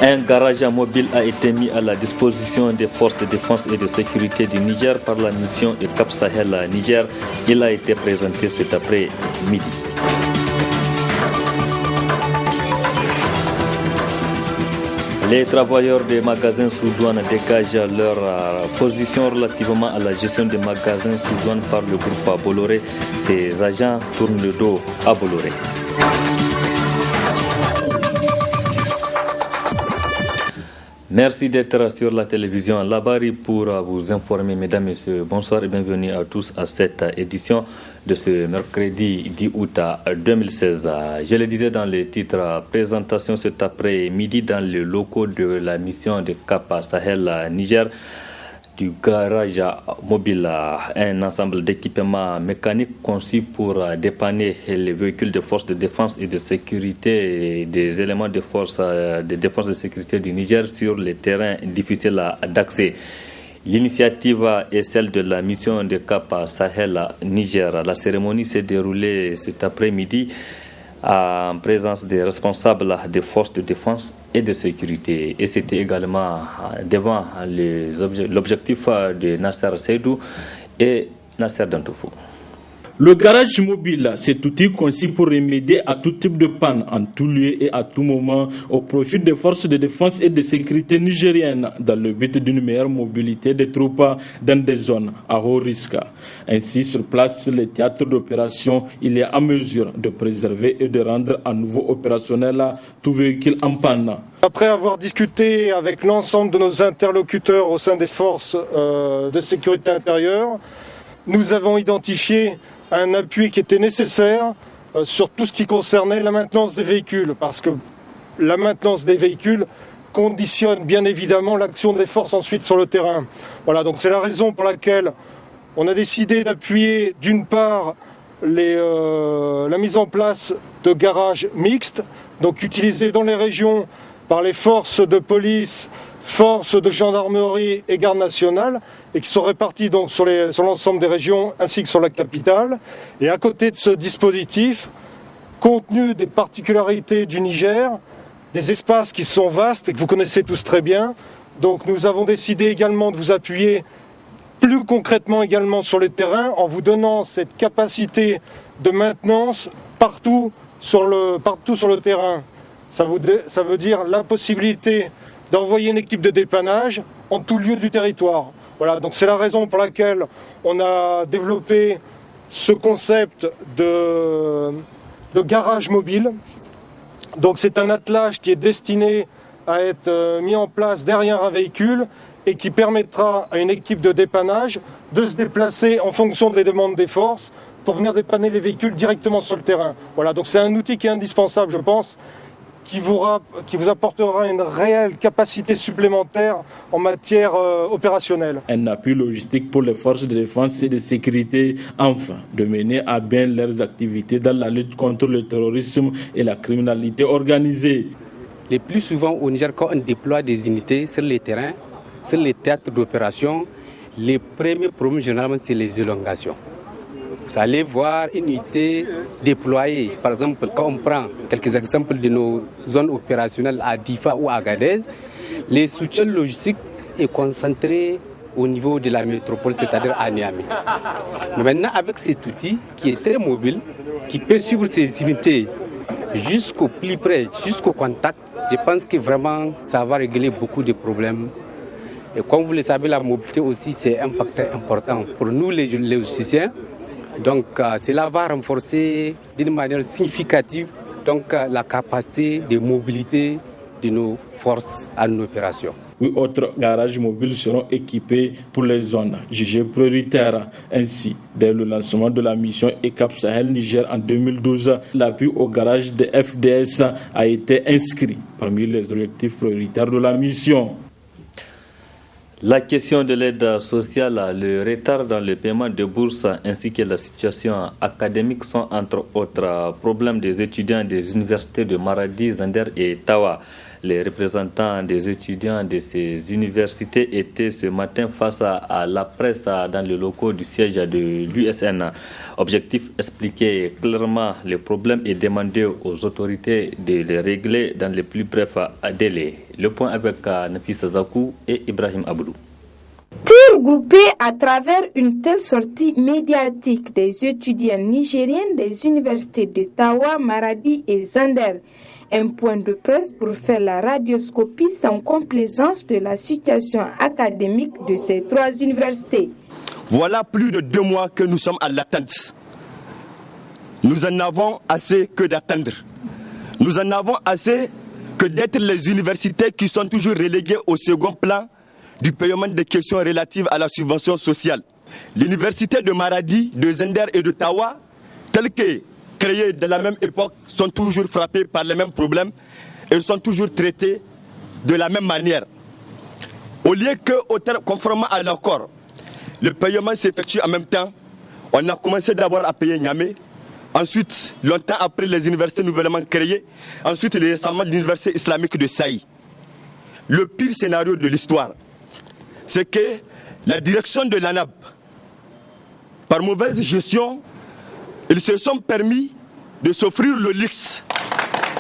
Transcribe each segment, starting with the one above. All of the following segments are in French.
Un garage mobile a été mis à la disposition des forces de défense et de sécurité du Niger par la mission de Cap Sahel Niger. Il a été présenté cet après-midi. Les travailleurs des magasins sous douane dégagent leur position relativement à la gestion des magasins sous douane par le groupe Bolloré. Ces agents tournent le dos à Bolloré. Merci d'être sur la télévision Labari pour vous informer. Mesdames, Messieurs, bonsoir et bienvenue à tous à cette édition de ce mercredi 10 août 2016. Je le disais dans les titres, présentation cet après-midi dans les locaux de la mission de Cap Sahel Niger, du garage mobile, un ensemble d'équipements mécaniques conçus pour dépanner les véhicules de forces de défense et de sécurité et des éléments de force de défense et de sécurité du Niger sur les terrains difficiles d'accès. L'initiative est celle de la mission de Cap Sahel Niger. La cérémonie s'est déroulée cet après-midi en présence des responsables des forces de défense et de sécurité. Et c'était également devant l'objectif de Nasser Seydou et Nasser Dantoufou. Le garage mobile, cet outil conçu pour remédier à tout type de panne en tout lieu et à tout moment au profit des forces de défense et de sécurité nigériennes dans le but d'une meilleure mobilité des troupes dans des zones à haut risque. Ainsi, sur place, le théâtre d'opération, il est à mesure de préserver et de rendre à nouveau opérationnel tout véhicule en panne. Après avoir discuté avec l'ensemble de nos interlocuteurs au sein des forces de sécurité intérieure, nous avons identifié un appui qui était nécessaire sur tout ce qui concernait la maintenance des véhicules, parce que la maintenance des véhicules conditionne bien évidemment l'action des forces ensuite sur le terrain. Voilà, donc c'est la raison pour laquelle on a décidé d'appuyer d'une part la mise en place de garages mixtes, donc utilisés dans les régions par les forces de police, forces de gendarmerie et garde nationale, et qui sont répartis donc sur l'ensemble des régions ainsi que sur la capitale. Et à côté de ce dispositif, compte tenu des particularités du Niger, des espaces qui sont vastes et que vous connaissez tous très bien, donc nous avons décidé également de vous appuyer plus concrètement également sur le terrain en vous donnant cette capacité de maintenance partout sur le terrain. Ça veut dire la possibilité d'envoyer une équipe de dépannage en tout lieu du territoire. Voilà, donc c'est la raison pour laquelle on a développé ce concept de garage mobile. Donc c'est un attelage qui est destiné à être mis en place derrière un véhicule et qui permettra à une équipe de dépannage de se déplacer en fonction des demandes des forces pour venir dépanner les véhicules directement sur le terrain. Voilà, donc c'est un outil qui est indispensable, je pense, qui vous apportera une réelle capacité supplémentaire en matière opérationnelle. Un appui logistique pour les forces de défense et de sécurité, enfin, de mener à bien leurs activités dans la lutte contre le terrorisme et la criminalité organisée. Le plus souvent au Niger, quand on déploie des unités sur les terrains, sur les théâtres d'opération, les premiers problèmes généralement c'est les élongations. Vous allez voir une unité déployée. Par exemple, quand on prend quelques exemples de nos zones opérationnelles à Difa ou à Agadez, les soutiens logistiques est concentré au niveau de la métropole, c'est-à-dire à Niamey. Mais maintenant, avec cet outil qui est très mobile, qui peut suivre ces unités jusqu'au plus près, jusqu'au contact, je pense que vraiment ça va régler beaucoup de problèmes. Et comme vous le savez, la mobilité aussi, c'est un facteur important pour nous les logisticiens. Donc cela va renforcer d'une manière significative la capacité de mobilité de nos forces en opération. 8 autres garages mobiles seront équipés pour les zones jugées prioritaires. Ainsi, dès le lancement de la mission Cap Sahel Niger en 2012, l'appui au garage de FDS a été inscrit parmi les objectifs prioritaires de la mission. La question de l'aide sociale, le retard dans le paiement de bourses ainsi que la situation académique sont entre autres problèmes des étudiants des universités de Maradi, Zander et Tawa. Les représentants des étudiants de ces universités étaient ce matin face à la presse dans les locaux du siège de l'USN. Objectif, expliquer clairement les problèmes et demander aux autorités de les régler dans les plus brefs délais. Le point avec Nafisa Zakou et Ibrahim Aboudou. Tir groupé à travers une telle sortie médiatique des étudiants nigériens des universités de Tawa, Maradi et Zander. Un point de presse pour faire la radioscopie sans complaisance de la situation académique de ces trois universités. Voilà plus de 2 mois que nous sommes à l'attente. Nous en avons assez que d'attendre. Nous en avons assez que d'être les universités qui sont toujours reléguées au second plan du paiement des questions relatives à la subvention sociale. L'université de Maradi, de Zender et de Tawa, telles que créées de la même époque, sont toujours frappées par les mêmes problèmes et sont toujours traitées de la même manière. Au lieu que, conformément à l'accord, le paiement s'effectue en même temps, on a commencé d'abord à payer Niamey. Ensuite, longtemps après, les universités nouvellement créées. Ensuite, récemment, l'université islamique de Saï. Le pire scénario de l'histoire, c'est que la direction de l'ANAB, par mauvaise gestion, ils se sont permis de s'offrir le luxe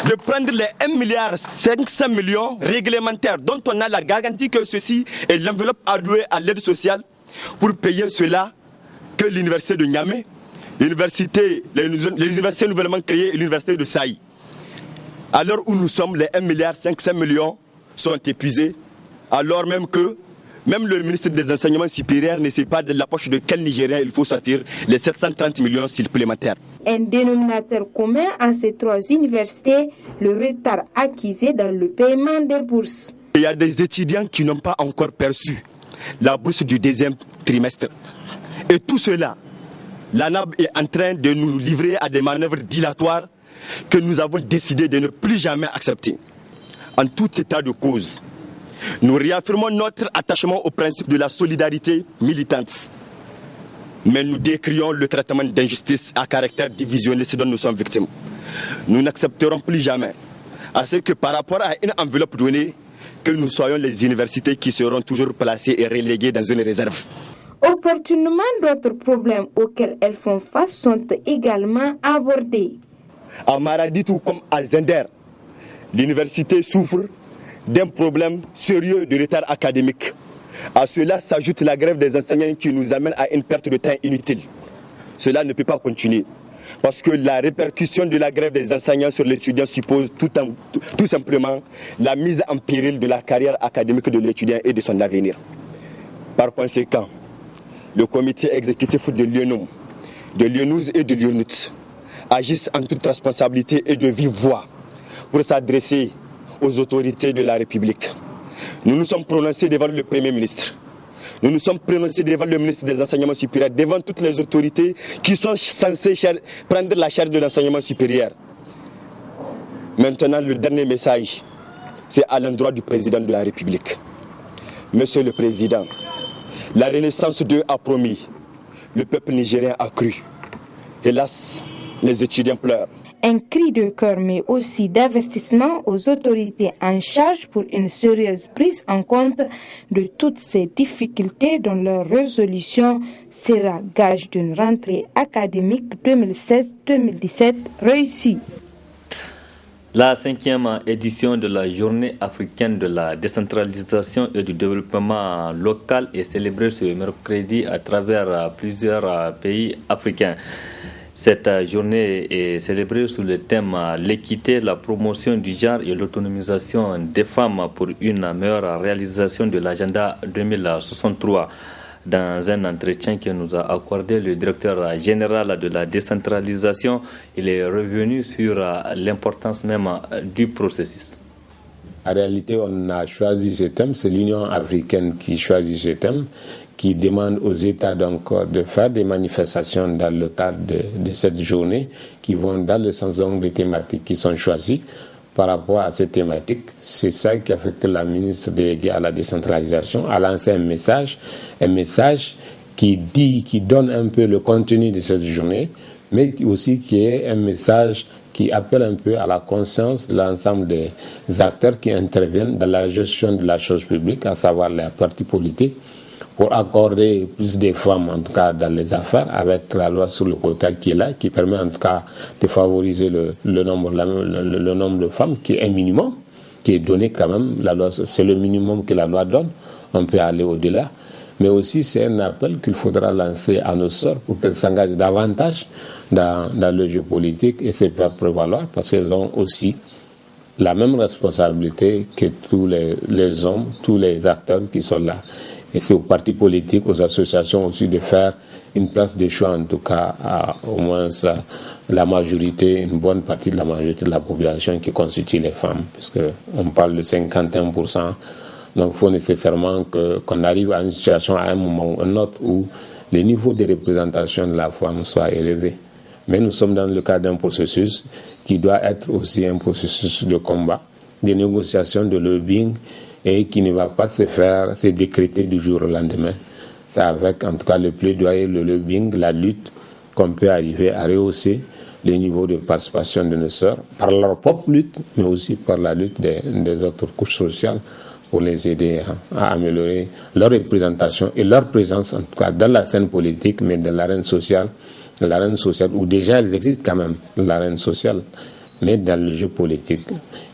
de prendre les 1,5 milliard réglementaires dont on a la garantie que ceci est l'enveloppe allouée à l'aide sociale pour payer cela que l'université de Niamey, les universités nouvellement créées et l'université de Saï. À l'heure où nous sommes, les 1,5 milliard sont épuisés, alors même que même le ministre des Enseignements supérieurs ne sait pas de la poche de quel Nigérien il faut sortir les 730 millions supplémentaires. Un dénominateur commun à ces trois universités, le retard acquis dans le paiement des bourses. Il y a des étudiants qui n'ont pas encore perçu la bourse du deuxième trimestre. Et tout cela, l'ANAB est en train de nous livrer à des manœuvres dilatoires que nous avons décidé de ne plus jamais accepter. En tout état de cause, nous réaffirmons notre attachement au principe de la solidarité militante. Mais nous décrions le traitement d'injustice à caractère divisionniste dont nous sommes victimes. Nous n'accepterons plus jamais à ce que par rapport à une enveloppe donnée, que nous soyons les universités qui seront toujours placées et reléguées dans une réserve. Opportunément, d'autres problèmes auxquels elles font face sont également abordés. À Maradi, tout comme à Zender, l'université souffre d'un problème sérieux de retard académique. À cela s'ajoute la grève des enseignants qui nous amène à une perte de temps inutile. Cela ne peut pas continuer parce que la répercussion de la grève des enseignants sur l'étudiant suppose tout simplement la mise en péril de la carrière académique de l'étudiant et de son avenir. Par conséquent, le comité exécutif de l'UNOM, de l'UNOUZ et de l'UNUT agissent en toute responsabilité et de vive voix pour s'adresser aux autorités de la République. Nous nous sommes prononcés devant le Premier ministre. Nous nous sommes prononcés devant le ministre des Enseignements supérieurs, devant toutes les autorités qui sont censées prendre la charge de l'enseignement supérieur. Maintenant, le dernier message, c'est à l'endroit du président de la République. Monsieur le Président, la Renaissance 2 a promis, le peuple nigérien a cru. Hélas, les étudiants pleurent. Un cri de cœur mais aussi d'avertissement aux autorités en charge pour une sérieuse prise en compte de toutes ces difficultés dont leur résolution sera gage d'une rentrée académique 2016-2017 réussie. La 5e édition de la Journée africaine de la décentralisation et du développement local est célébrée ce mercredi à travers plusieurs pays africains. Cette journée est célébrée sous le thème l'équité, la promotion du genre et l'autonomisation des femmes pour une meilleure réalisation de l'agenda 2063. Dans un entretien que nous a accordé le directeur général de la décentralisation, il est revenu sur l'importance même du processus. En réalité, on a choisi ce thème, c'est l'Union africaine qui choisit ce thème, qui demande aux États donc de faire des manifestations dans le cadre de cette journée, qui vont dans le sens donc des thématiques qui sont choisies. Par rapport à ces thématiques, c'est ça qui a fait que la ministre déléguée à la décentralisation a lancé un message qui donne un peu le contenu de cette journée, mais aussi qui est un message qui appelle un peu à la conscience l'ensemble des acteurs qui interviennent dans la gestion de la chose publique, à savoir les partis politiques, pour accorder plus de femmes, en tout cas dans les affaires, avec la loi sur le quota qui est là, qui permet en tout cas de favoriser le nombre de femmes, qui est un minimum. qui est donné quand même. La loi, c'est le minimum que la loi donne. On peut aller au-delà. Mais aussi, c'est un appel qu'il faudra lancer à nos sœurs pour qu'elles s'engagent davantage dans le jeu politique et se faire prévaloir, parce qu'elles ont aussi la même responsabilité que tous les hommes, tous les acteurs qui sont là. Et c'est aux partis politiques, aux associations aussi de faire une place de choix, en tout cas, à au moins la majorité, une bonne partie de la majorité de la population qui constitue les femmes, parce qu'on parle de 51%. Donc il faut nécessairement qu'on arrive à une situation, à un moment ou un autre, où le niveau de représentation de la femme soit élevé. Mais nous sommes dans le cadre d'un processus qui doit être aussi un processus de combat, de négociation, de lobbying, et qui ne va pas se décréter du jour au lendemain. C'est avec, en tout cas, le plaidoyer, le lobbying, la lutte, qu'on peut arriver à rehausser le niveau de participation de nos sœurs, par leur propre lutte, mais aussi par la lutte des autres couches sociales, pour les aider à améliorer leur représentation et leur présence, en tout cas, dans la scène politique, mais dans l'arène sociale, où déjà elles existent quand même, l'arène sociale, mais dans le jeu politique.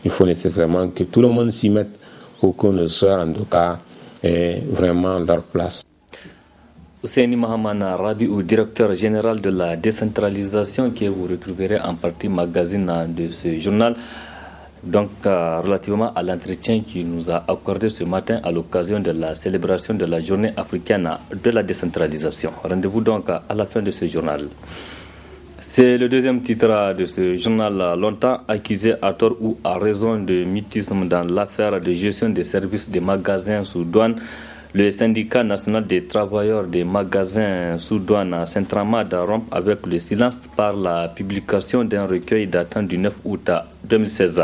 Il faut nécessairement que tout le monde s'y mette pour que nos sœurs, en tout cas, aient vraiment leur place. Ousseini Mahamana Rabiou, directeur général de la décentralisation, que vous retrouverez en partie magazine de ce journal. Donc, relativement à l'entretien qu'il nous a accordé ce matin à l'occasion de la célébration de la journée africaine de la décentralisation. Rendez-vous donc à la fin de ce journal. C'est le deuxième titre de ce journal, longtemps accusé à tort ou à raison de mutisme dans l'affaire de gestion des services des magasins sous douane. Le syndicat national des travailleurs des magasins sous douane Saint-Tramad rompt avec le silence par la publication d'un recueil datant du 9 août 2016.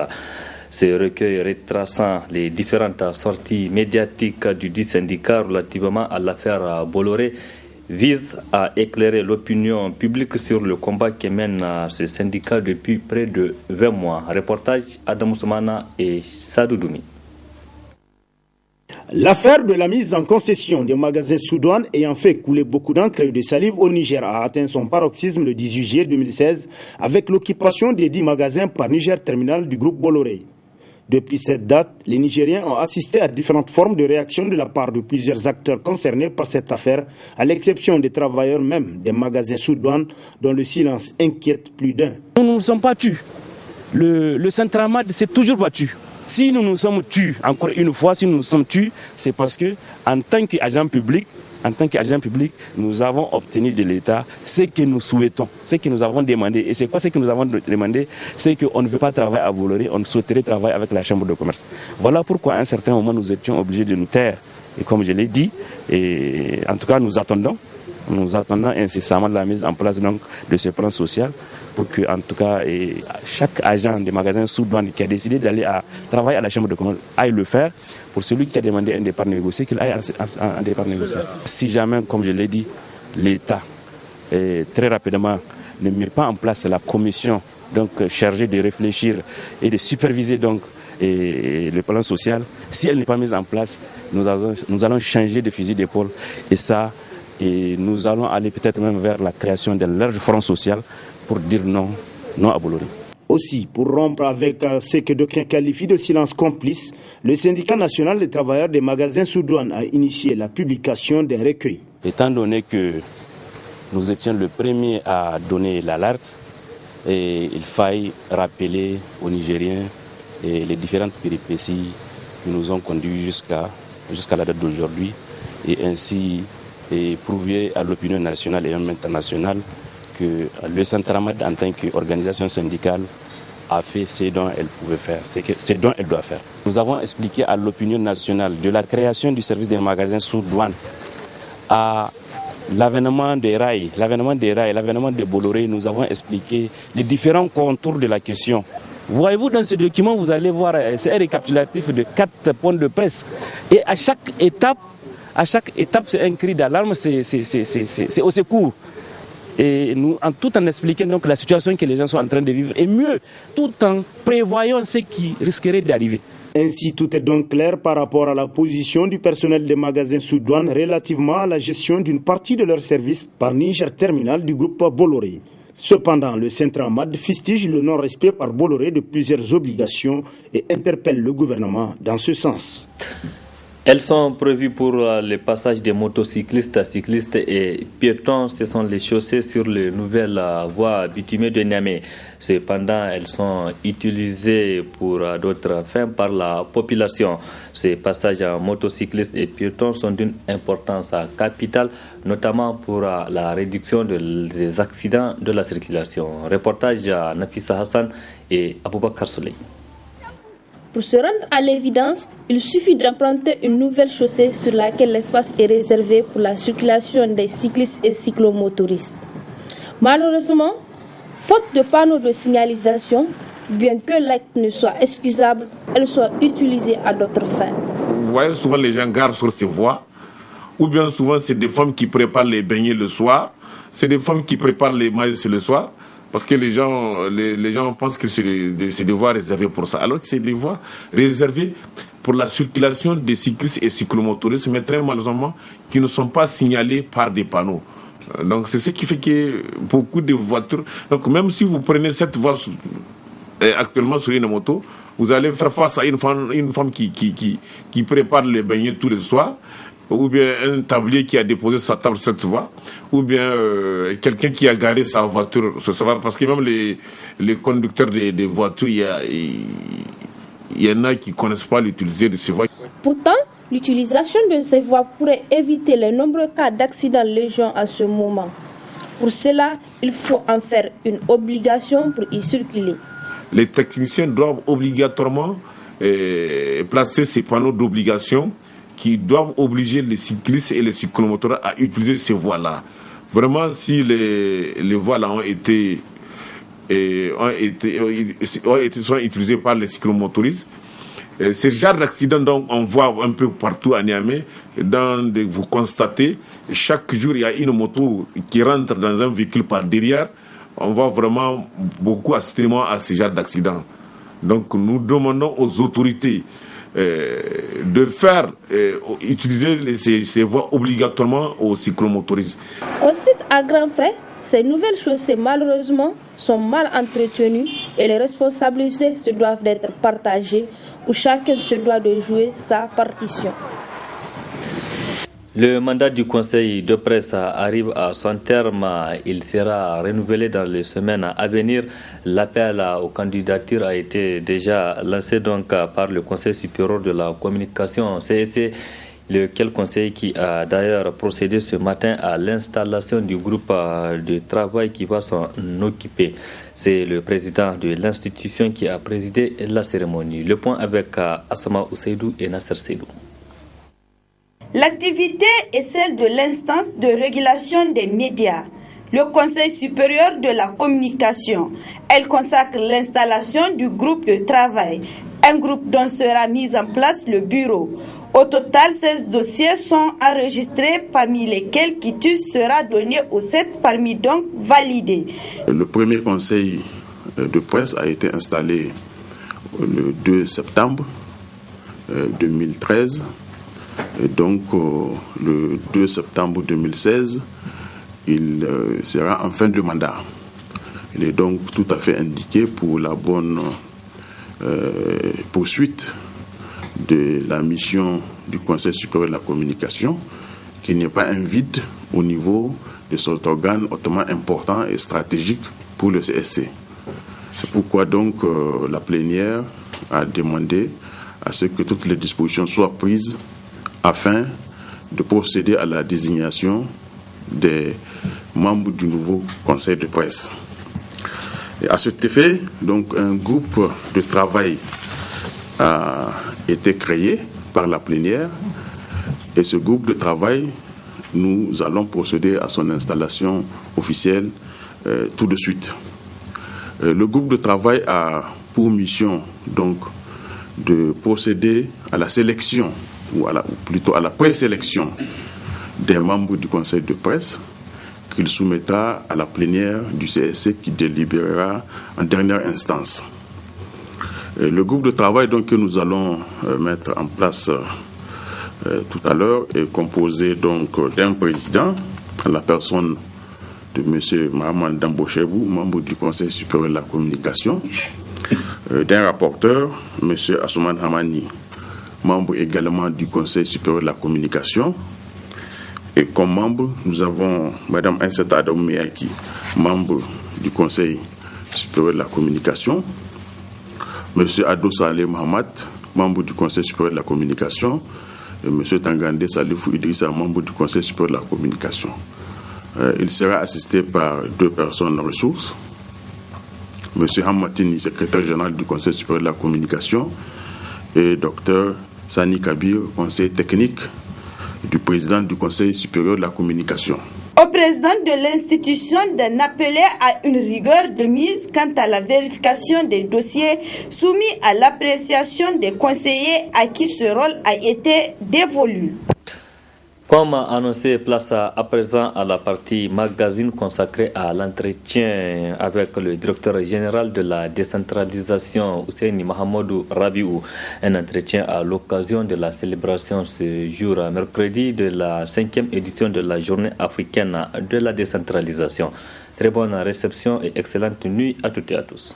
Ce recueil retraçant les différentes sorties médiatiques du syndicat relativement à l'affaire Bolloré vise à éclairer l'opinion publique sur le combat que mène ce syndicat depuis près de 20 mois. Reportage Adam Soumana et Sadou Doumi. L'affaire de la mise en concession des magasins sous douane ayant fait couler beaucoup d'encre et de salive au Niger a atteint son paroxysme le 18 juillet 2016 avec l'occupation des 10 magasins par Niger Terminal du groupe Bolloré. Depuis cette date, les Nigériens ont assisté à différentes formes de réaction de la part de plusieurs acteurs concernés par cette affaire, à l'exception des travailleurs même des magasins sous douane dont le silence inquiète plus d'un. Nous ne nous sommes pas tus. Le Saint-Tramad s'est toujours battu. Si nous nous sommes tus, encore une fois, si nous nous sommes tus, c'est parce que en tant qu'agent public, nous avons obtenu de l'État ce que nous souhaitons, ce que nous avons demandé. Et c'est quoi ce que nous avons demandé? C'est qu'on ne veut pas travailler à Bolloré, on souhaiterait travailler avec la Chambre de commerce. Voilà pourquoi à un certain moment nous étions obligés de nous taire. Et comme je l'ai dit, et en tout cas nous attendons incessamment la mise en place donc, de ce plan social pour que, en tout cas, chaque agent des magasins sous douane qui a décidé d'aller travailler à la Chambre de commerce aille le faire. Pour celui qui a demandé un départ négocié, qu'il aille en départ négocié. Si jamais, comme je l'ai dit, l'État très rapidement ne met pas en place la commission donc, chargée de réfléchir et de superviser donc, le plan social, si elle n'est pas mise en place, nous allons changer de fusil d'épaule et nous allons aller peut-être même vers la création d'un large front social pour dire non à Bolloré. Aussi, pour rompre avec ce que d'aucuns qualifient de silence complice, le syndicat national des travailleurs des magasins sous douane a initié la publication d'un recueil. Étant donné que nous étions le premier à donner l'alerte, il faille rappeler aux Nigériens les différentes péripéties qui nous ont conduits jusqu'à la date d'aujourd'hui et ainsi prouver à l'opinion nationale et même internationale que le Saint-Tramad en tant qu'organisation syndicale a fait ce dont elle pouvait faire, ce dont elle doit faire. Nous avons expliqué à l'opinion nationale de la création du service des magasins sous douane à l'avènement des rails, l'avènement de Bolloré. Nous avons expliqué les différents contours de la question. Voyez-vous, dans ce document, vous allez voir, c'est un récapitulatif de 4 points de presse. Et à chaque étape, c'est un cri d'alarme, c'est au secours. Et nous, tout en expliquant donc la situation que les gens sont en train de vivre, et mieux, tout en prévoyant ce qui risquerait d'arriver. Ainsi, tout est donc clair par rapport à la position du personnel des magasins sous douane relativement à la gestion d'une partie de leurs services par Niger Terminal du groupe Bolloré. Cependant, le Centramad fustige le non-respect par Bolloré de plusieurs obligations et interpelle le gouvernement dans ce sens. Elles sont prévues pour le passage des motocyclistes, cyclistes et piétons. Ce sont les chaussées sur les nouvelles voies bitumées de Niamey. Cependant, elles sont utilisées pour d'autres fins par la population. Ces passages motocyclistes et piétons sont d'une importance capitale, notamment pour la réduction des accidents de la circulation. Reportage à Nafisa Hassan et Aboubakar Souley. Pour se rendre à l'évidence, il suffit d'emprunter une nouvelle chaussée sur laquelle l'espace est réservé pour la circulation des cyclistes et cyclomotoristes. Malheureusement, faute de panneaux de signalisation, bien que l'acte ne soit excusable, elles soient utilisées à d'autres fins. Vous voyez souvent les gens garent sur ces voies, ou bien souvent c'est des femmes qui préparent les beignets le soir, c'est des femmes qui préparent les maïs le soir. Parce que les gens pensent que c'est des voies réservées pour ça, alors que c'est des voies réservées pour la circulation des cyclistes et cyclomotoristes, mais très malheureusement, qui ne sont pas signalés par des panneaux. Donc c'est ce qui fait que beaucoup de voitures... Donc même si vous prenez cette voie actuellement sur une moto, vous allez faire face à une femme qui prépare les beignets tous les soirs, ou bien un tablier qui a déposé sa table sur cette voie, ou bien quelqu'un qui a garé sa voiture sur cette voie, parce que même les conducteurs des voitures, il y en a qui ne connaissent pas l'utiliser de ces voies. Pourtant, l'utilisation de ces voies pourrait éviter les nombreux cas d'accidents légion à ce moment. Pour cela, il faut en faire une obligation pour y circuler. Les techniciens doivent obligatoirement placer ces panneaux d'obligation qui doivent obliger les cyclistes et les cyclomoteurs à utiliser ces voies-là. Vraiment, si les voies-là sont utilisées par les cyclomotoristes, ce genre d'accident, donc, on voit un peu partout à Niamey. Vous constatez, chaque jour, il y a une moto qui rentre dans un véhicule par derrière. On voit vraiment beaucoup assister à ce genre d'accident. Donc, nous demandons aux autorités de faire utiliser ces voies obligatoirement aux cyclomotoristes. Ensuite, à grands frais, ces nouvelles chaussées malheureusement sont mal entretenues et les responsabilités se doivent d'être partagées où chacun se doit de jouer sa partition. Le mandat du Conseil de presse arrive à son terme. Il sera renouvelé dans les semaines à venir. L'appel aux candidatures a été déjà lancé donc par le Conseil supérieur de la communication CSC, lequel conseil qui a d'ailleurs procédé ce matin à l'installation du groupe de travail qui va s'en occuper. C'est le président de l'institution qui a présidé la cérémonie. Le point avec Assama Ousseidou et Nasser Seydou. L'activité est celle de l'instance de régulation des médias, le Conseil supérieur de la communication. Elle consacre l'installation du groupe de travail, un groupe dont sera mis en place le bureau. Au total, 16 dossiers sont enregistrés, parmi lesquels quitus sera donné aux 7 parmi donc validés. Le premier conseil de presse a été installé le 2 septembre 2013. Et donc, le 2 septembre 2016, il sera en fin de mandat. Il est donc tout à fait indiqué pour la bonne poursuite de la mission du Conseil supérieur de la communication, qu'il n'y ait pas un vide au niveau de cet organe hautement important et stratégique pour le CSC. C'est pourquoi donc la plénière a demandé à ce que toutes les dispositions soient prises afin de procéder à la désignation des membres du nouveau conseil de presse. Et à cet effet, donc, un groupe de travail a été créé par la plénière et ce groupe de travail, nous allons procéder à son installation officielle tout de suite. Le groupe de travail a pour mission donc de procéder à la sélection ou plutôt à la présélection des membres du conseil de presse qu'il soumettra à la plénière du CSC qui délibérera en dernière instance. Le groupe de travail donc, que nous allons mettre en place tout à l'heure est composé donc d'un président, la personne de M. Mahaman Dambochebou, membre du Conseil supérieur de la communication, d'un rapporteur, M. Assouman Hamani, membre également du Conseil supérieur de la communication. Et comme membre, nous avons Mme Anseta Adam Meyaki, membre du Conseil supérieur de la communication, M. Ado Saleh Mohamed, membre du Conseil supérieur de la communication, et M. Tangande Salifou Idrissa, membre du Conseil supérieur de la communication. Il sera assisté par 2 personnes ressources. M. Hamatini, secrétaire général du Conseil supérieur de la communication, et Dr Sani Kabir, conseiller technique du président du Conseil supérieur de la communication. Au président de l'institution d'en appeler à une rigueur de mise quant à la vérification des dossiers soumis à l'appréciation des conseillers à qui ce rôle a été dévolu. Comme annoncé, place à présent à la partie magazine consacrée à l'entretien avec le directeur général de la décentralisation, Ousseini Mahamadou Rabiou. Un entretien à l'occasion de la célébration ce jour, mercredi, de la 5e édition de la journée africaine de la décentralisation. Très bonne réception et excellente nuit à toutes et à tous.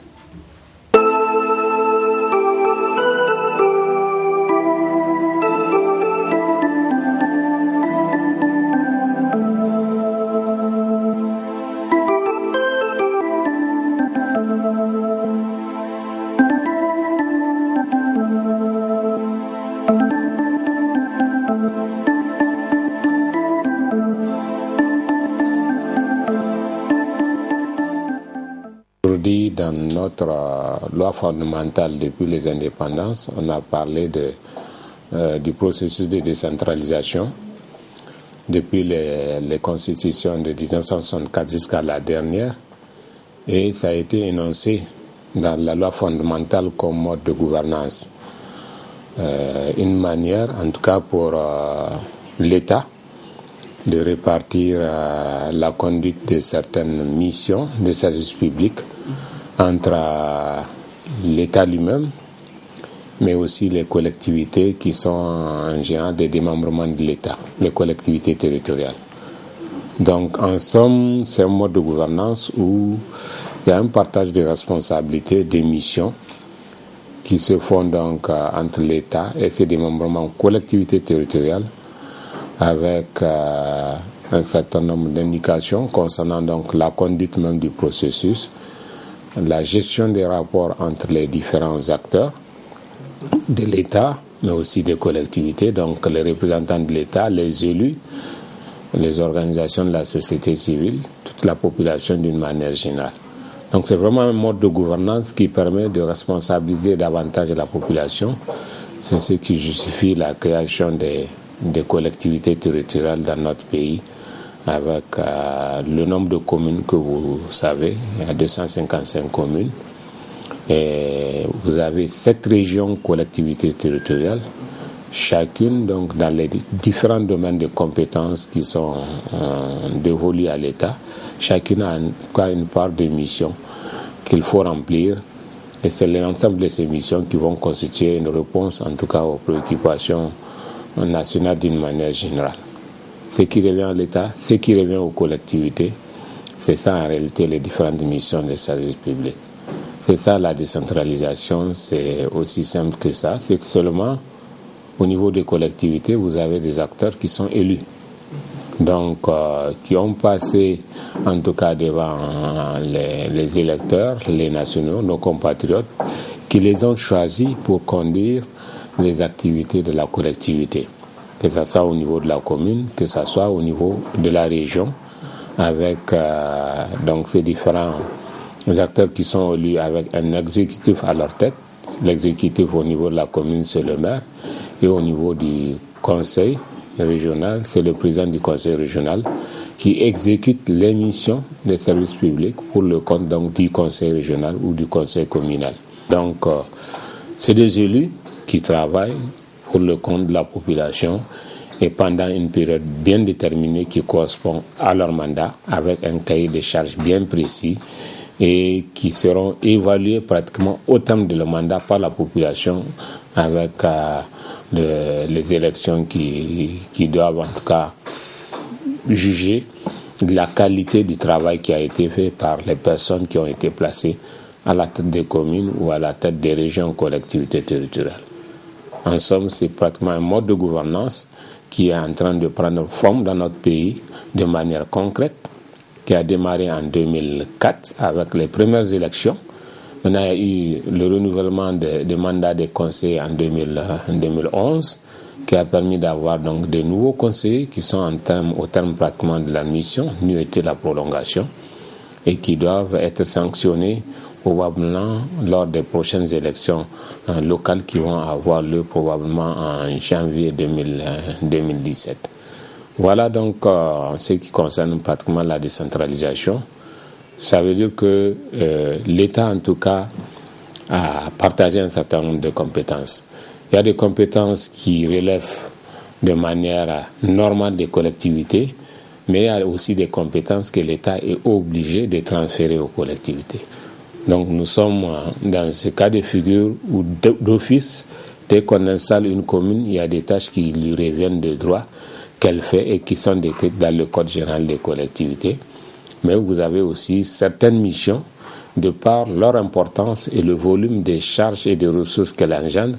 Aujourd'hui, dans notre loi fondamentale depuis les indépendances, on a parlé du processus de décentralisation depuis les constitutions de 1964 jusqu'à la dernière, et ça a été énoncé dans la loi fondamentale comme mode de gouvernance. Une manière, en tout cas pour l'État, de répartir la conduite de certaines missions de services publics entre l'État lui-même, mais aussi les collectivités qui sont en général des démembrements de l'État, les collectivités territoriales. Donc en somme, c'est un mode de gouvernance où il y a un partage de responsabilités, des missions qui se font donc entre l'État et ses démembrements collectivités territoriales, avec un certain nombre d'indications concernant donc la conduite même du processus, la gestion des rapports entre les différents acteurs de l'État, mais aussi des collectivités, donc les représentants de l'État, les élus, les organisations de la société civile, toute la population d'une manière générale. Donc c'est vraiment un mode de gouvernance qui permet de responsabiliser davantage la population. C'est ce qui justifie la création des collectivités territoriales dans notre pays, avec le nombre de communes que vous savez, il y a 255 communes, et vous avez 7 régions collectivités territoriales, chacune donc dans les différents domaines de compétences qui sont dévolus à l'État. Chacune a une part de mission qu'il faut remplir, et c'est l'ensemble de ces missions qui vont constituer une réponse en tout cas aux préoccupations nationales d'une manière générale. Ce qui revient à l'État, ce qui revient aux collectivités, c'est ça en réalité les différentes missions des services publics. C'est ça la décentralisation, c'est aussi simple que ça. C'est que seulement au niveau des collectivités, vous avez des acteurs qui sont élus. Donc, qui ont passé en tout cas devant les électeurs, les nationaux, nos compatriotes, qui les ont choisis pour conduire les activités de la collectivité, que ce soit au niveau de la commune, que ce soit au niveau de la région, avec donc ces différents acteurs qui sont élus avec un exécutif à leur tête. L'exécutif au niveau de la commune, c'est le maire, et au niveau du conseil régional, c'est le président du conseil régional qui exécute les missions des services publics pour le compte donc du conseil régional ou du conseil communal. Donc, c'est des élus qui travaillent pour le compte de la population et pendant une période bien déterminée qui correspond à leur mandat, avec un cahier de charges bien précis et qui seront évalués pratiquement au terme de leur mandat par la population, avec les élections qui doivent en tout cas juger de la qualité du travail qui a été fait par les personnes qui ont été placées à la tête des communes ou à la tête des régions collectivités territoriales. En somme, c'est pratiquement un mode de gouvernance qui est en train de prendre forme dans notre pays de manière concrète, qui a démarré en 2004 avec les premières élections. Maintenant, il y a eu le renouvellement des mandats des conseillers en 2011, qui a permis d'avoir donc de nouveaux conseillers qui sont au terme pratiquement de la mission, n'eût été la prolongation, et qui doivent être sanctionnés probablement lors des prochaines élections locales qui vont avoir lieu probablement en janvier 2017. Voilà donc ce qui concerne pratiquement la décentralisation. Ça veut dire que l'État en tout cas a partagé un certain nombre de compétences. Il y a des compétences qui relèvent de manière normale des collectivités, mais il y a aussi des compétences que l'État est obligé de transférer aux collectivités. Donc nous sommes dans ce cas de figure où d'office, dès qu'on installe une commune, il y a des tâches qui lui reviennent de droit qu'elle fait et qui sont décrites dans le Code général des collectivités. Mais vous avez aussi certaines missions, de par leur importance et le volume des charges et des ressources qu'elles engendrent,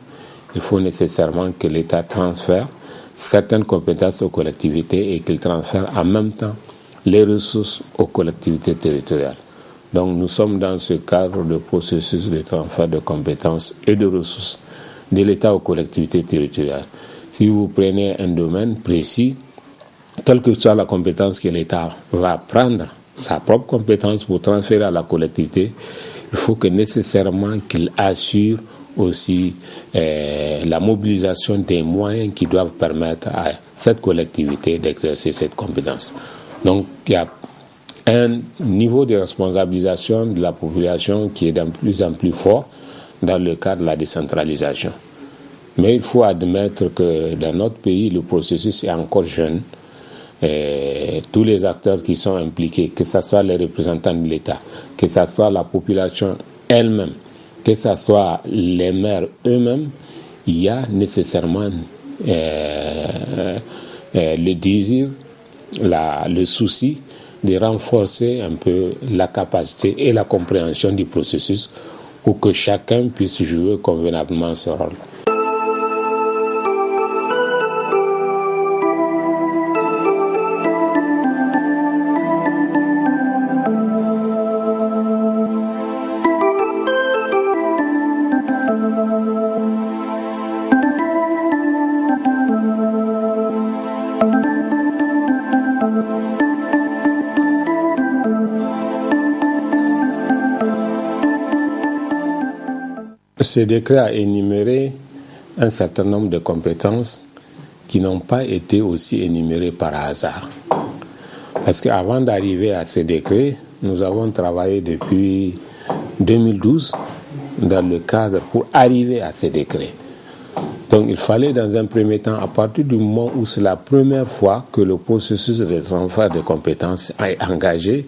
il faut nécessairement que l'État transfère certaines compétences aux collectivités et qu'il transfère en même temps les ressources aux collectivités territoriales. Donc nous sommes dans ce cadre de processus de transfert de compétences et de ressources de l'État aux collectivités territoriales. Si vous prenez un domaine précis, quelle que soit la compétence que l'État va prendre, sa propre compétence pour transférer à la collectivité, il faut que nécessairement qu'il assure aussi la mobilisation des moyens qui doivent permettre à cette collectivité d'exercer cette compétence. Donc il y a un niveau de responsabilisation de la population qui est de plus en plus fort dans le cadre de la décentralisation. Mais il faut admettre que dans notre pays, le processus est encore jeune. Et tous les acteurs qui sont impliqués, que ce soit les représentants de l'État, que ce soit la population elle-même, que ce soit les maires eux-mêmes, il y a nécessairement le désir, le souci de renforcer un peu la capacité et la compréhension du processus pour que chacun puisse jouer convenablement ce rôle. Ce décret a énuméré un certain nombre de compétences qui n'ont pas été aussi énumérées par hasard. Parce qu'avant d'arriver à ce décret, nous avons travaillé depuis 2012 dans le cadre pour arriver à ce décret. Donc il fallait dans un premier temps, à partir du moment où c'est la première fois que le processus de transfert de compétences est engagé,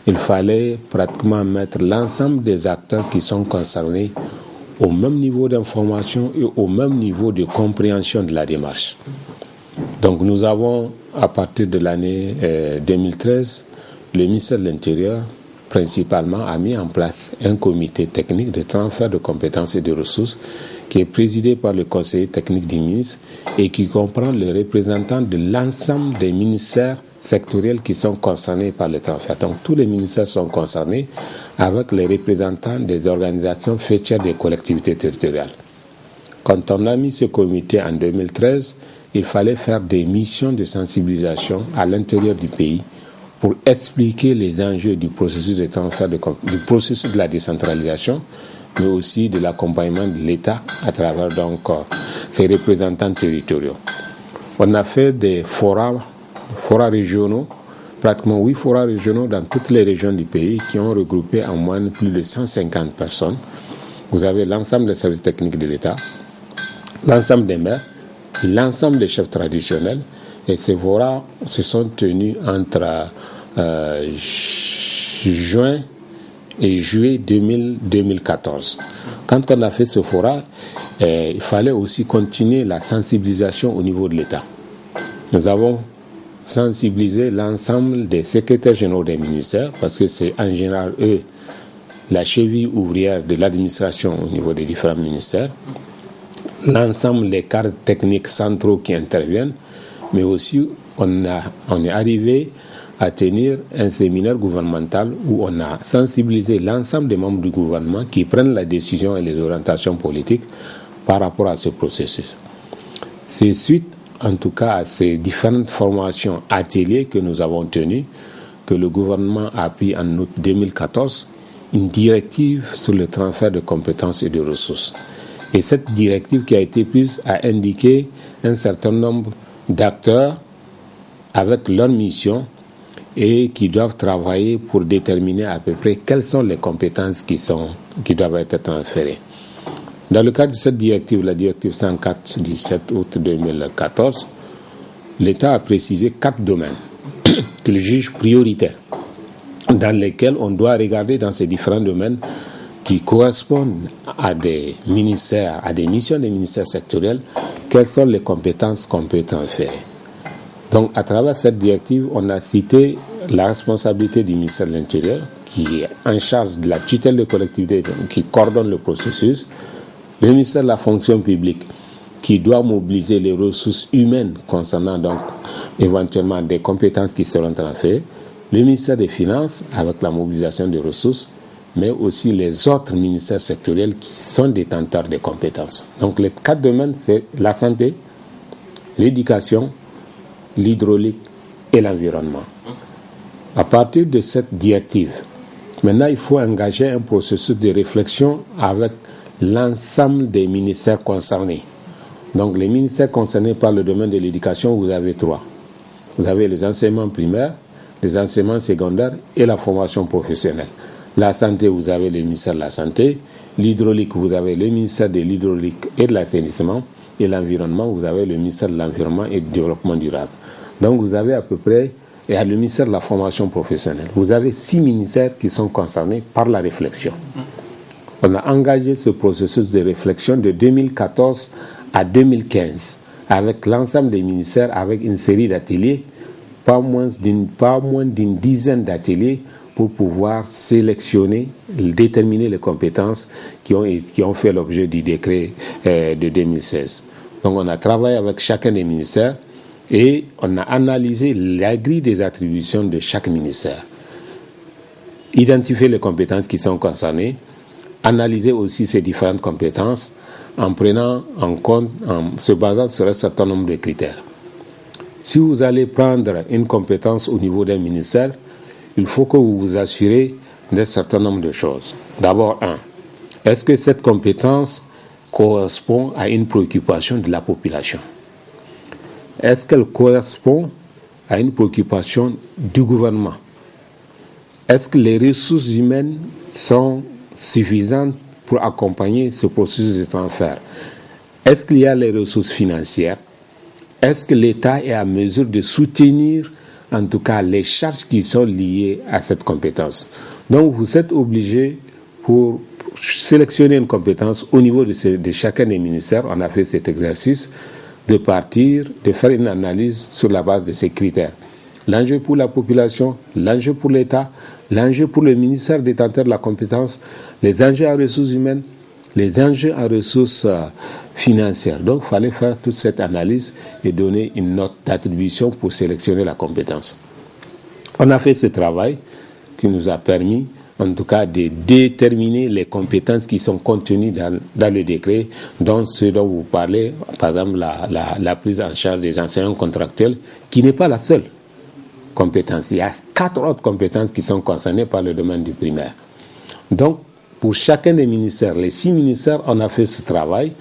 il fallait pratiquement mettre l'ensemble des acteurs qui sont concernés au même niveau d'information et au même niveau de compréhension de la démarche. Donc nous avons, à partir de l'année 2013, le ministère de l'Intérieur, principalement, a mis en place un comité technique de transfert de compétences et de ressources qui est présidé par le conseiller technique du ministre et qui comprend les représentants de l'ensemble des ministères sectoriels qui sont concernés par le transfert. Donc tous les ministères sont concernés avec les représentants des organisations faîtières des collectivités territoriales. Quand on a mis ce comité en 2013, il fallait faire des missions de sensibilisation à l'intérieur du pays pour expliquer les enjeux du processus de transfert du processus de la décentralisation, mais aussi de l'accompagnement de l'État à travers donc ses représentants territoriaux. On a fait des forats régionaux, pratiquement 8 forats régionaux dans toutes les régions du pays qui ont regroupé en moyenne plus de 150 personnes. Vous avez l'ensemble des services techniques de l'État, l'ensemble des maires, l'ensemble des chefs traditionnels, et ces forats se sont tenus entre juin et juillet 2014. Quand on a fait ce forat, il fallait aussi continuer la sensibilisation au niveau de l'État. Nous avons sensibiliser l'ensemble des secrétaires généraux des ministères, parce que c'est en général eux la cheville ouvrière de l'administration au niveau des différents ministères, l'ensemble des cadres techniques centraux qui interviennent, mais aussi on est arrivé à tenir un séminaire gouvernemental où on a sensibilisé l'ensemble des membres du gouvernement qui prennent la décision et les orientations politiques par rapport à ce processus. C'est suite, en tout cas, à ces différentes formations, ateliers que nous avons tenus, que le gouvernement a pris en août 2014 une directive sur le transfert de compétences et de ressources. Et cette directive qui a été prise a indiqué un certain nombre d'acteurs avec leur mission et qui doivent travailler pour déterminer à peu près quelles sont les compétences qui doivent être transférées. Dans le cadre de cette directive, la directive 104 du 7 août 2014, l'État a précisé 4 domaines qu'il juge prioritaires, dans lesquels on doit regarder dans ces différents domaines qui correspondent à des ministères, à des missions des ministères sectoriels, quelles sont les compétences qu'on peut transférer. Donc, à travers cette directive, on a cité la responsabilité du ministère de l'Intérieur, qui est en charge de la tutelle des collectivités, qui coordonne le processus, le ministère de la fonction publique, qui doit mobiliser les ressources humaines concernant donc éventuellement des compétences qui seront transférées, le ministère des Finances, avec la mobilisation des ressources, mais aussi les autres ministères sectoriels qui sont détenteurs des compétences. Donc les 4 domaines, c'est la santé, l'éducation, l'hydraulique et l'environnement. À partir de cette directive, maintenant il faut engager un processus de réflexion avec l'ensemble des ministères concernés. Donc les ministères concernés par le domaine de l'éducation, vous avez 3. Vous avez les enseignements primaires, les enseignements secondaires et la formation professionnelle. La santé, vous avez le ministère de la Santé. L'hydraulique, vous avez le ministère de l'Hydraulique et de l'Assainissement. Et l'environnement, vous avez le ministère de l'Environnement et du Développement durable. Donc vous avez à peu près, et à le ministère de la Formation professionnelle, vous avez 6 ministères qui sont concernés par la réflexion. On a engagé ce processus de réflexion de 2014 à 2015 avec l'ensemble des ministères, avec une série d'ateliers, pas moins d'une dizaine d'ateliers pour pouvoir sélectionner, déterminer les compétences qui ont fait l'objet du décret de 2016. Donc on a travaillé avec chacun des ministères et on a analysé la grille des attributions de chaque ministère. Identifier les compétences qui sont concernées, analyser aussi ces différentes compétences en prenant en compte, en se basant sur un certain nombre de critères. Si vous allez prendre une compétence au niveau d'un ministère, il faut que vous vous assurez d'un certain nombre de choses. D'abord, est-ce que cette compétence correspond à une préoccupation de la population? Est-ce qu'elle correspond à une préoccupation du gouvernement? Est-ce que les ressources humaines sont suffisantes pour accompagner ce processus de transfert? Est-ce qu'il y a les ressources financières? Est-ce que l'État est à mesure de soutenir, en tout cas, les charges qui sont liées à cette compétence? Donc, vous êtes obligé, pour sélectionner une compétence au niveau de chacun des ministères, on a fait cet exercice, de partir, de faire une analyse sur la base de ces critères. L'enjeu pour la population, l'enjeu pour l'État, l'enjeu pour le ministère détenteur de la compétence, les enjeux en ressources humaines, les enjeux en ressources financières. Donc, il fallait faire toute cette analyse et donner une note d'attribution pour sélectionner la compétence. On a fait ce travail qui nous a permis, en tout cas, de déterminer les compétences qui sont contenues dans le décret, dont ce dont vous parlez, par exemple, la prise en charge des enseignants contractuels, qui n'est pas la seule compétence. Il y a 4 autres compétences qui sont concernées par le domaine du primaire. Donc, pour chacun des ministères, les 6 ministères, on a fait ce travail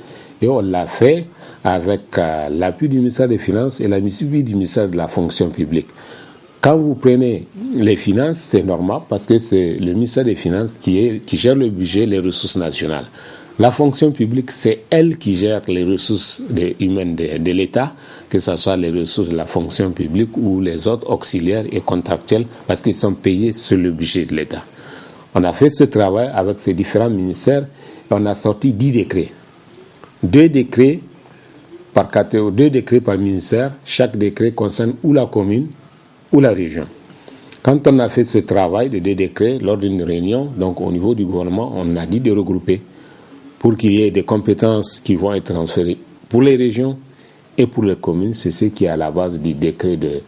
et on l'a fait avec l'appui du ministère des Finances et l'appui du ministère de la Fonction publique. Quand vous prenez les finances, c'est normal parce que c'est le ministère des Finances qui gère le budget, les ressources nationales. La fonction publique, c'est elle qui gère les ressources humaines de l'État, que ce soit les ressources de la fonction publique ou les autres auxiliaires et contractuels, parce qu'ils sont payés sur le budget de l'État. On a fait ce travail avec ces différents ministères et on a sorti 10 décrets. 2 décrets par catégorie, 2 décrets par ministère. Chaque décret concerne ou la commune ou la région. Quand on a fait ce travail de 2 décrets lors d'une réunion, donc au niveau du gouvernement, on a dit de regrouper pour qu'il y ait des compétences qui vont être transférées pour les régions et pour les communes. C'est ce qui est à la base du décret de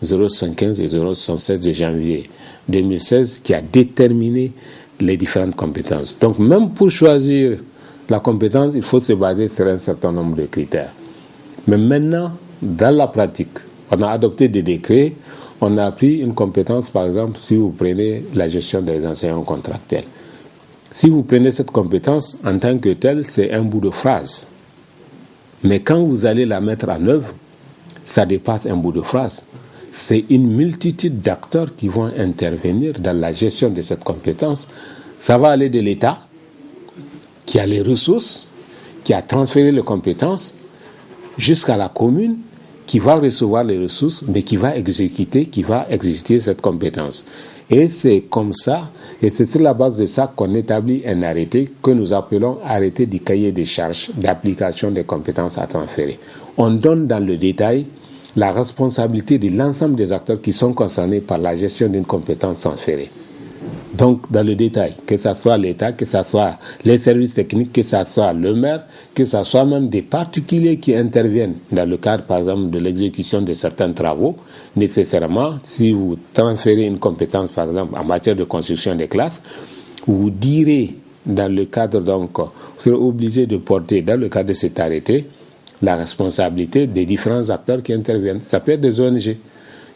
075 et 076 de janvier 2016 qui a déterminé les différentes compétences. Donc même pour choisir la compétence, il faut se baser sur un certain nombre de critères. Mais maintenant, dans la pratique, on a adopté des décrets, on a pris une compétence, par exemple, si vous prenez la gestion des enseignants contractuels. Si vous prenez cette compétence, en tant que telle, c'est un bout de phrase. Mais quand vous allez la mettre en œuvre, ça dépasse un bout de phrase. C'est une multitude d'acteurs qui vont intervenir dans la gestion de cette compétence. Ça va aller de l'État, qui a les ressources, qui a transféré les compétences, jusqu'à la commune, qui va recevoir les ressources, mais qui va exécuter cette compétence. Et c'est comme ça, et c'est sur la base de ça qu'on établit un arrêté que nous appelons arrêté du cahier des charges d'application des compétences à transférer. On donne dans le détail la responsabilité de l'ensemble des acteurs qui sont concernés par la gestion d'une compétence transférée. Donc, dans le détail, que ce soit l'État, que ce soit les services techniques, que ce soit le maire, que ce soit même des particuliers qui interviennent dans le cadre, par exemple, de l'exécution de certains travaux, nécessairement, si vous transférez une compétence, par exemple, en matière de construction des classes, vous direz, dans le cadre, donc, vous serez obligé de porter, dans le cadre de cet arrêté, la responsabilité des différents acteurs qui interviennent. Ça peut être des ONG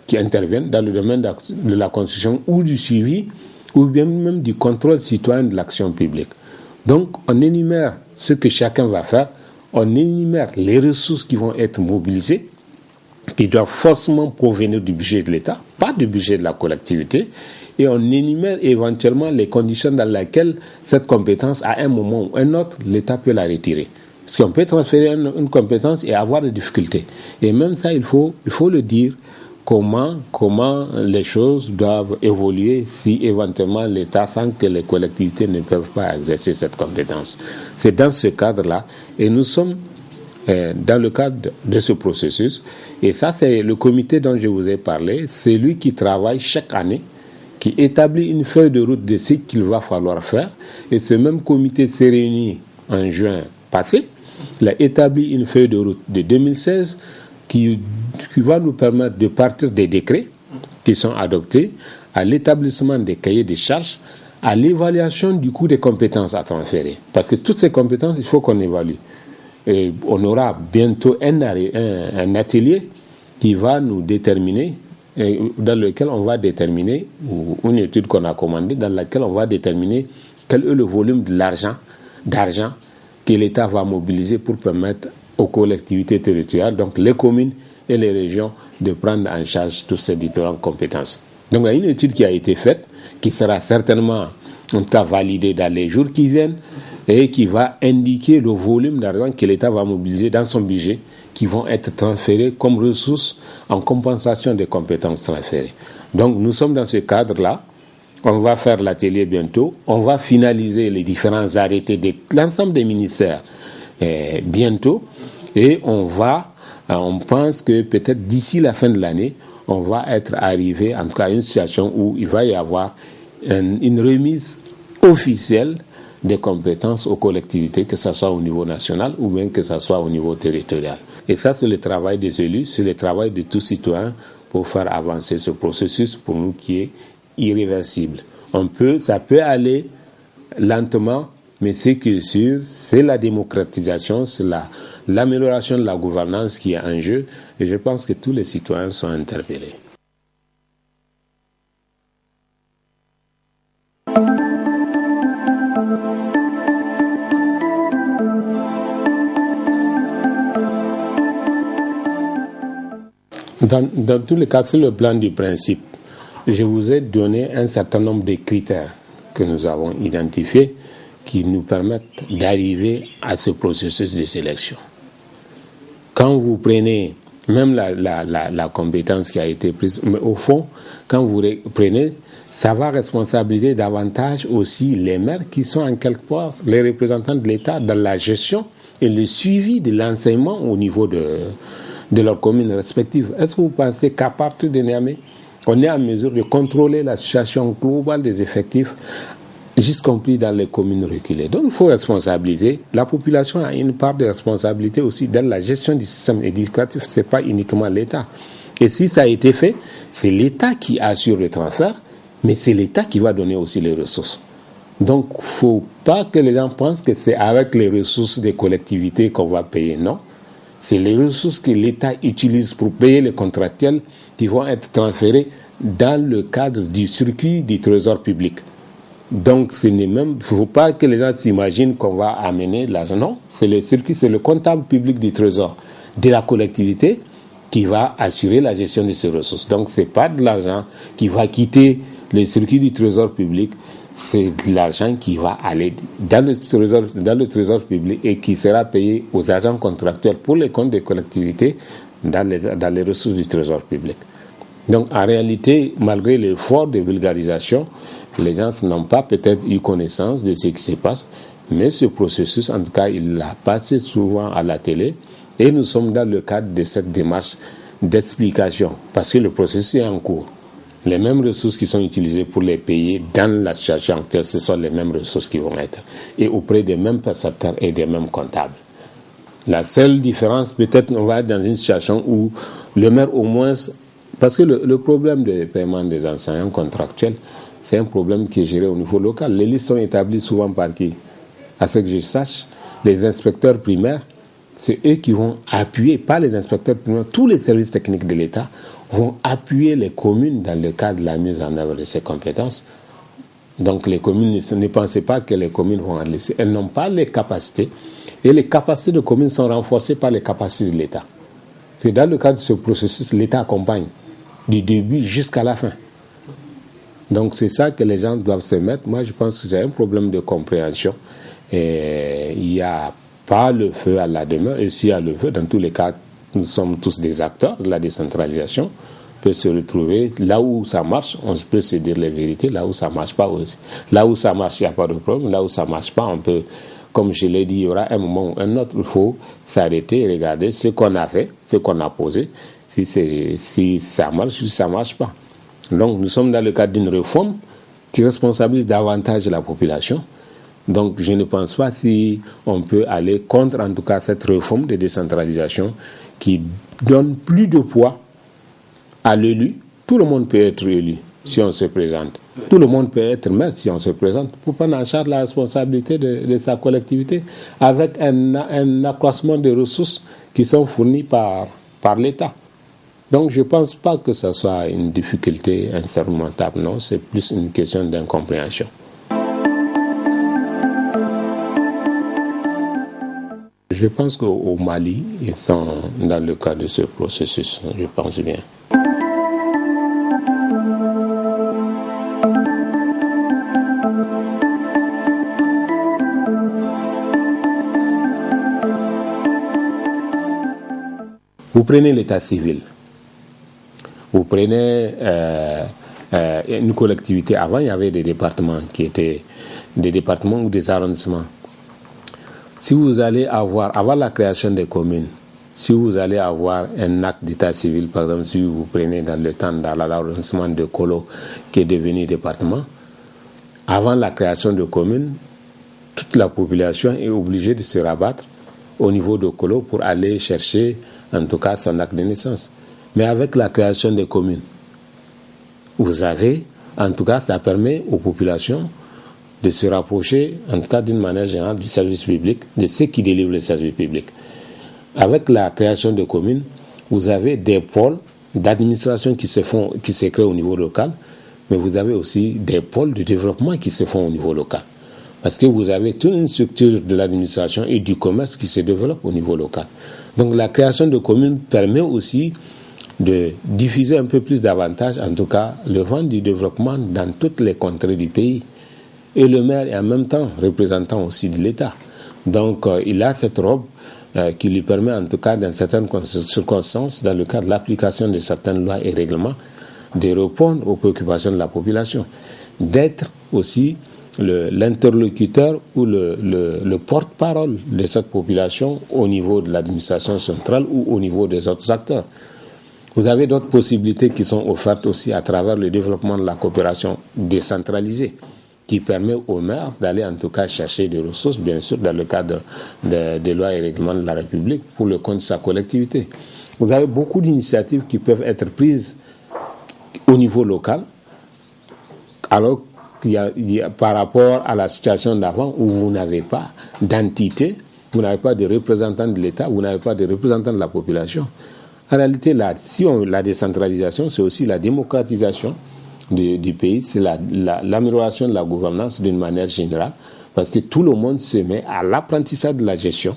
qui interviennent dans le domaine de la construction ou du suivi, ou bien même du contrôle citoyen de l'action publique. Donc, on énumère ce que chacun va faire, on énumère les ressources qui vont être mobilisées, qui doivent forcément provenir du budget de l'État, pas du budget de la collectivité, et on énumère éventuellement les conditions dans lesquelles cette compétence, à un moment ou un autre, l'État peut la retirer. Parce qu'on peut transférer une compétence et avoir des difficultés. Et même ça, il faut le dire, comment les choses doivent évoluer si éventuellement l'État sent que les collectivités ne peuvent pas exercer cette compétence. C'est dans ce cadre-là, et nous sommes dans le cadre de ce processus, et ça c'est le comité dont je vous ai parlé, c'est lui qui travaille chaque année, qui établit une feuille de route de ce qu'il va falloir faire, et ce même comité s'est réuni en juin passé, il a établi une feuille de route de 2016 qui va nous permettre de partir des décrets qui sont adoptés, à l'établissement des cahiers des charges, à l'évaluation du coût des compétences à transférer. Parce que toutes ces compétences, il faut qu'on évalue. Et on aura bientôt un atelier qui va nous déterminer, dans lequel on va déterminer, ou une étude qu'on a commandée, dans laquelle on va déterminer quel est le volume de d'argent que l'État va mobiliser pour permettre aux collectivités territoriales, donc les communes et les régions, de prendre en charge toutes ces différentes compétences. Donc il y a une étude qui a été faite, qui sera certainement, en tout cas, validée dans les jours qui viennent, et qui va indiquer le volume d'argent que l'État va mobiliser dans son budget, qui vont être transférés comme ressources en compensation des compétences transférées. Donc nous sommes dans ce cadre-là. On va faire l'atelier bientôt. On va finaliser les différents arrêtés de l'ensemble des ministères bientôt. Et on pense que peut-être d'ici la fin de l'année, on va être arrivé en tout cas à une situation où il va y avoir une remise officielle des compétences aux collectivités, que ce soit au niveau national ou bien que ce soit au niveau territorial. Et ça, c'est le travail des élus, c'est le travail de tous citoyens pour faire avancer ce processus pour nous qui est irréversible. Ça peut aller lentement, mais ce qui est sûr, c'est la démocratisation, c'est l'amélioration de la gouvernance qui est en jeu, et je pense que tous les citoyens sont interpellés. Dans tous les cas, sur le plan du principe, je vous ai donné un certain nombre de critères que nous avons identifiés qui nous permettent d'arriver à ce processus de sélection. Quand vous prenez même la compétence qui a été prise, mais au fond, quand vous prenez, ça va responsabiliser davantage aussi les maires qui sont en quelque part les représentants de l'État dans la gestion et le suivi de l'enseignement au niveau de leurs communes respectives. Est-ce que vous pensez qu'à partir de Niamey, on est en mesure de contrôler la situation globale des effectifs, y compris dans les communes reculées? Donc il faut responsabiliser. La population a une part de responsabilité aussi dans la gestion du système éducatif. Ce n'est pas uniquement l'État. Et si ça a été fait, c'est l'État qui assure le transfert, mais c'est l'État qui va donner aussi les ressources. Donc il ne faut pas que les gens pensent que c'est avec les ressources des collectivités qu'on va payer. Non. C'est les ressources que l'État utilise pour payer les contractuels qui vont être transférés dans le cadre du circuit du trésor public. Donc, il ne faut pas que les gens s'imaginent qu'on va amener l'argent. Non, c'est le circuit, c'est le comptable public du trésor de la collectivité qui va assurer la gestion de ces ressources. Donc, ce n'est pas de l'argent qui va quitter le circuit du trésor public, c'est de l'argent qui va aller dans le trésor public et qui sera payé aux agents contractuels pour les comptes des collectivités dans les ressources du trésor public. Donc en réalité, malgré l'effort de vulgarisation, les gens n'ont pas peut-être eu connaissance de ce qui se passe, mais ce processus, en tout cas, il l'a passé souvent à la télé et nous sommes dans le cadre de cette démarche d'explication parce que le processus est en cours. Les mêmes ressources qui sont utilisées pour les payer dans la situation actuelle, ce sont les mêmes ressources qui vont être et auprès des mêmes percepteurs et des mêmes comptables. La seule différence, peut-être on va être dans une situation où le maire au moins, parce que le problème de paiement des enseignants contractuels, c'est un problème qui est géré au niveau local. Les listes sont établies souvent par qui? À ce que je sache, les inspecteurs primaires, c'est eux qui vont appuyer, pas les inspecteurs primaires, tous les services techniques de l'État vont appuyer les communes dans le cadre de la mise en œuvre de ces compétences. Donc les communes, ne pensez pas que les communes vont en laisser. Elles n'ont pas les capacités. Et les capacités de communes sont renforcées par les capacités de l'État. C'est dans le cadre de ce processus, l'État accompagne du début jusqu'à la fin. Donc c'est ça que les gens doivent se mettre. Moi je pense que c'est un problème de compréhension. Et il n'y a pas le feu à la demeure. Et s'il y a le feu, dans tous les cas, nous sommes tous des acteurs de la décentralisation. On peut se retrouver là où ça marche, on peut se dire les vérités, là où ça ne marche pas aussi. Là où ça marche, il n'y a pas de problème. Là où ça ne marche pas, on peut, comme je l'ai dit, il y aura un moment ou un autre, il faut s'arrêter et regarder ce qu'on a fait, ce qu'on a posé, si ça marche ou si ça ne marche pas. Donc nous sommes dans le cadre d'une réforme qui responsabilise davantage la population. Donc je ne pense pas si on peut aller contre en tout cas cette réforme de décentralisation qui donne plus de poids à l'élu. Tout le monde peut être élu si on se présente. Tout le monde peut être maire si on se présente pour prendre en charge la responsabilité de sa collectivité avec un accroissement des ressources qui sont fournies par l'État. Donc je ne pense pas que ce soit une difficulté insurmontable, non, c'est plus une question d'incompréhension. Je pense qu'au Mali, ils sont dans le cadre de ce processus, je pense bien. Vous prenez l'état civil, vous prenez une collectivité. Avant, il y avait des départements qui étaient des départements ou des arrondissements. Si vous allez avoir, avant la création des communes, si vous allez avoir un acte d'état civil, par exemple, si vous prenez dans le temps dans l'arrondissement de Kolo, qui est devenu département, avant la création de communes, toute la population est obligée de se rabattre au niveau de Kolo pour aller chercher, en tout cas, son acte de naissance. Mais avec la création des communes, vous avez, en tout cas, ça permet aux populations de se rapprocher, en tout cas d'une manière générale, du service public, de ceux qui délivrent le service public. Avec la création de communes, vous avez des pôles d'administration qui se créent au niveau local, mais vous avez aussi des pôles de développement qui se font au niveau local. Parce que vous avez toute une structure de l'administration et du commerce qui se développe au niveau local. Donc la création de communes permet aussi de diffuser un peu plus d'avantages, en tout cas le vent du développement dans toutes les contrées du pays. Et le maire est en même temps représentant aussi de l'État. Donc il a cette robe qui lui permet en tout cas dans certaines circonstances, dans le cadre de l'application de certaines lois et règlements, de répondre aux préoccupations de la population, d'être aussi l'interlocuteur ou le porte-parole de cette population au niveau de l'administration centrale ou au niveau des autres acteurs. Vous avez d'autres possibilités qui sont offertes aussi à travers le développement de la coopération décentralisée, qui permet aux maires d'aller en tout cas chercher des ressources, bien sûr, dans le cadre des lois et règlements de la République, pour le compte de sa collectivité. Vous avez beaucoup d'initiatives qui peuvent être prises au niveau local, alors par rapport à la situation d'avant où vous n'avez pas d'entité, vous n'avez pas de représentants de l'État, vous n'avez pas de représentants de la population. En réalité, la décentralisation, c'est aussi la démocratisation du pays, c'est l'amélioration de la gouvernance d'une manière générale, parce que tout le monde se met à l'apprentissage de la gestion,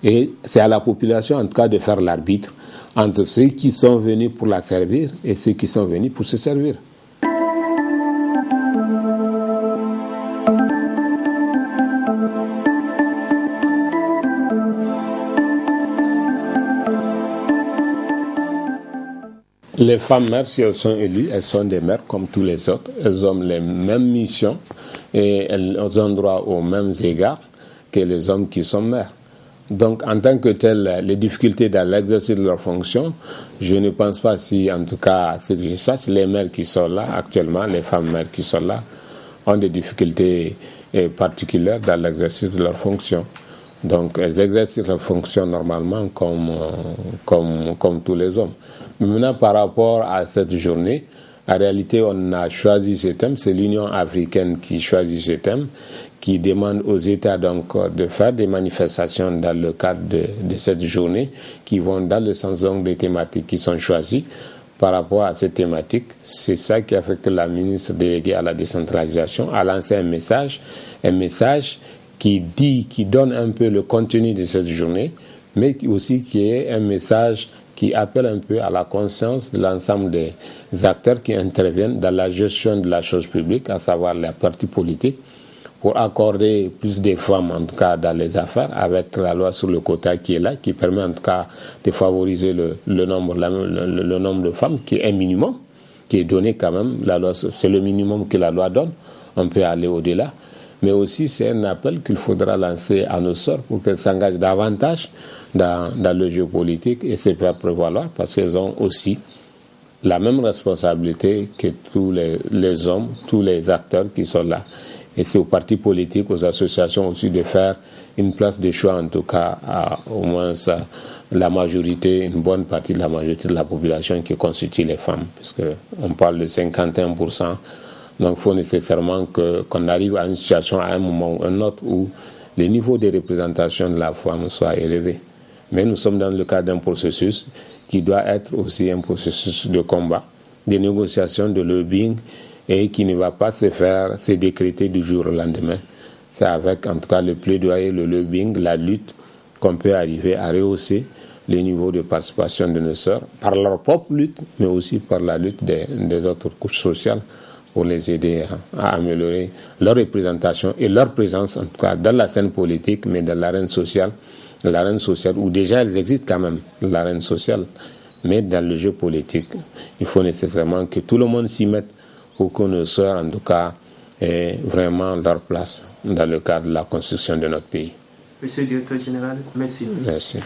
et c'est à la population en tout cas de faire l'arbitre entre ceux qui sont venus pour la servir et ceux qui sont venus pour se servir. Les femmes mères, si elles sont élues, elles sont des mères comme tous les autres. Elles ont les mêmes missions et elles ont droit aux mêmes égards que les hommes qui sont mères. Donc, en tant que telles, les difficultés dans l'exercice de leurs fonctions, je ne pense pas si, en tout cas, ce que je sache, les mères qui sont là actuellement, les femmes mères qui sont là, ont des difficultés particulières dans l'exercice de leurs fonctions. Donc, elles exercent leurs fonctions normalement comme tous les hommes. Maintenant, par rapport à cette journée, en réalité, on a choisi ce thème, c'est l'Union africaine qui choisit ce thème, qui demande aux États donc de faire des manifestations dans le cadre de cette journée, qui vont dans le sens donc des thématiques qui sont choisies. Par rapport à cette thématique, c'est ça qui a fait que la ministre déléguée à la décentralisation a lancé un message qui donne un peu le contenu de cette journée, mais aussi qui est un message qui appelle un peu à la conscience de l'ensemble des acteurs qui interviennent dans la gestion de la chose publique, à savoir les partis politiques, pour accorder plus de femmes, en tout cas dans les affaires, avec la loi sur le quota qui est là, qui permet en tout cas de favoriser le nombre de femmes, qui est un minimum, qui est donné quand même. La loi, c'est le minimum que la loi donne, on peut aller au-delà. Mais aussi, c'est un appel qu'il faudra lancer à nos sœurs pour qu'elles s'engagent davantage dans le jeu politique et se faire prévaloir, parce qu'elles ont aussi la même responsabilité que tous les hommes, tous les acteurs qui sont là. Et c'est aux partis politiques, aux associations aussi de faire une place de choix, en tout cas, à au moins la majorité, une bonne partie de la majorité de la population qui constitue les femmes, puisqu'on parle de 51%. Donc il faut nécessairement qu'on arrive à une situation, à un moment ou un autre, où le niveau de représentation de la femme soit élevé. Mais nous sommes dans le cadre d'un processus qui doit être aussi un processus de combat, de négociation, de lobbying, et qui ne va pas se décréter du jour au lendemain. C'est avec, en tout cas, le plaidoyer, le lobbying, la lutte, qu'on peut arriver à rehausser le niveau de participation de nos sœurs, par leur propre lutte, mais aussi par la lutte des autres couches sociales, pour les aider à améliorer leur représentation et leur présence, en tout cas dans la scène politique, mais dans l'arène sociale, où déjà elles existent quand même, l'arène sociale, mais dans le jeu politique. Il faut nécessairement que tout le monde s'y mette pour que nos sœurs, en tout cas, aient vraiment leur place dans le cadre de la construction de notre pays. Monsieur le directeur général, merci. Merci.